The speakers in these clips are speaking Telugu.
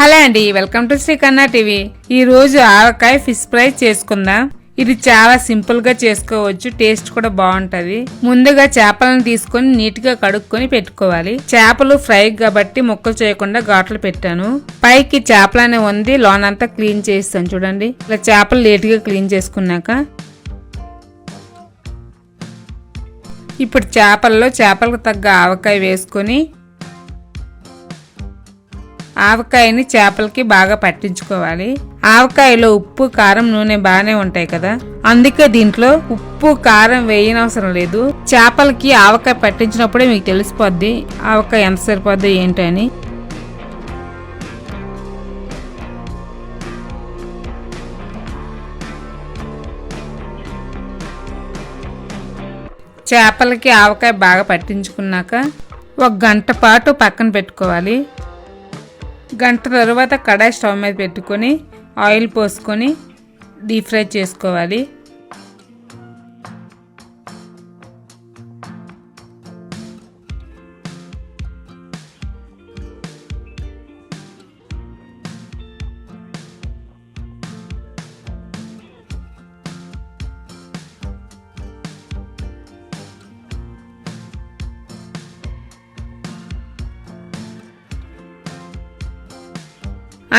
హలో అండి, వెల్కమ్ టు శ్రీకన్నా టీవీ. ఈ రోజు ఆవకాయ ఫిష్ ఫ్రై చేసుకుందాం. ఇది చాలా సింపుల్ గా చేసుకోవచ్చు, టేస్ట్ కూడా బాగుంటది. ముందుగా చేపలను తీసుకొని నీట్ గా కడుక్కొని పెట్టుకోవాలి. చేపలు ఫ్రై కాబట్టి ముక్కలు చేయకుండా ఘాట్లు పెట్టాను. పైకి చేపలనే ఉంది, లోనంతా క్లీన్ చేస్తాను. చూడండి, ఇలా చేపలు లేట్ గా క్లీన్ చేసుకున్నాక ఇప్పుడు చేపలకు తగ్గ ఆవకాయ వేసుకొని ఆవకాయని చేపలకి బాగా పట్టించుకోవాలి. ఆవకాయలో ఉప్పు, కారం, నూనె బాగానే ఉంటాయి కదా, అందుకే దీంట్లో ఉప్పు కారం వేయనవసరం లేదు. చేపలకి ఆవకాయ పట్టించినప్పుడే మీకు తెలిసిపోద్ది ఆవకాయ ఎంత సరిపోద్ది ఏంటని. చేపలకి ఆవకాయ బాగా పట్టించుకున్నాక ఒక గంట పాటు పక్కన పెట్టుకోవాలి. గంట తర్వాత కడాయి స్టవ్ మీద పెట్టుకొని ఆయిల్ పోసుకొని డీప్ ఫ్రై చేసుకోవాలి.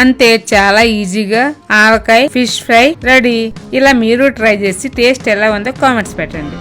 అంతే, చాలా ఈజీగా ఆవకాయ ఫిష్ ఫ్రై రెడీ. ఇలా మీరు ట్రై చేసి టేస్ట్ ఎలా ఉందో కామెంట్స్ పెట్టండి.